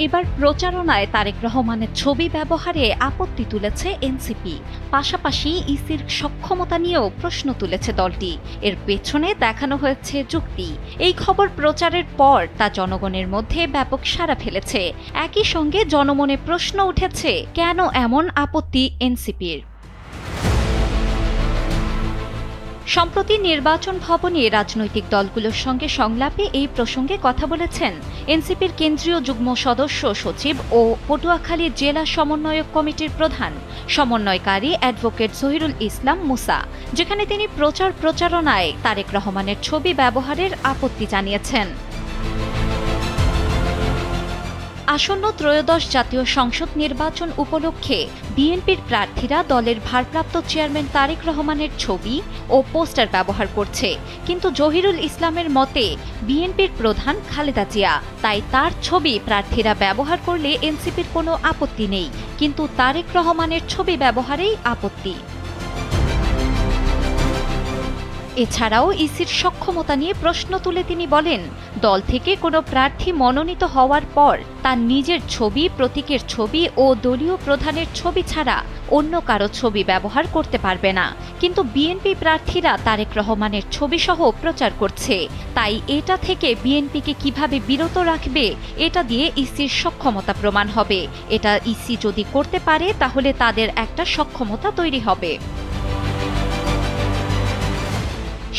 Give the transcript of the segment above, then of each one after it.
এবার প্রচারণায় তারেক রহমানের ছবি ব্যবহারে আপত্তি তুলেছে এনসিপি। পাশাপাশি ইসির সক্ষমতা নিয়েও প্রশ্ন তুলেছে দলটি। এর পেছনে দেখানো হয়েছে যুক্তি। এই খবর প্রচারের পর তা জনগণের মধ্যে ব্যাপক সাড়া ফেলেছে। একই সঙ্গে জনমনে প্রশ্ন উঠেছে, কেন এমন আপত্তি এনসিপির? সম্প্রতি নির্বাচন ভবনে রাজনৈতিক দলগুলোর সঙ্গে সংলাপে এই প্রসঙ্গে কথা বলেছেন এনসিপির কেন্দ্রীয় যুগ্ম সদস্য সচিব ও পটুয়াখালী জেলা সমন্বয়ক কমিটির প্রধান সমন্বয়কারী অ্যাডভোকেট জহিরুল ইসলাম মুসা, যেখানে তিনি প্রচারণায় তারেক রহমানের ছবি ব্যবহারের আপত্তি জানিয়েছেন। আসন্ন ত্রয়োদশ জাতীয় সংসদ নির্বাচন উপলক্ষে বিএনপির প্রার্থীরা দলের ভারপ্রাপ্ত চেয়ারম্যান তারেক রহমানের ছবি ও পোস্টার ব্যবহার করছে, কিন্তু জহিরুল ইসলামের মতে বিএনপির প্রধান খালেদা জিয়া, তাই তার ছবি প্রার্থীরা ব্যবহার করলে এনসিপির কোনো আপত্তি নেই, কিন্তু তারেক রহমানের ছবি ব্যবহারেই আপত্তি। এছাড়াও ইসির সক্ষমতা নিয়ে প্রশ্ন তুলে তিনি বলেন, দল থেকে কোনো প্রার্থী মনোনীত হওয়ার পর তার নিজের ছবি, প্রতীকের ছবি ও দলীয় প্রধানের ছবি ছাড়া অন্য কারো ছবি ব্যবহার করতে পারবে না, কিন্তু বিএনপি প্রার্থীরা তারেক রহমানের ছবিসহ প্রচার করছে। তাই এটা থেকে বিএনপিকে কিভাবে বিরত রাখবে, এটা দিয়ে ইসির সক্ষমতা প্রমাণ হবে। এটা ইসি যদি করতে পারে তাহলে তাদের একটা সক্ষমতা তৈরি হবে।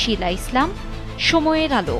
শিলা ইসলাম, সময়ের আলো।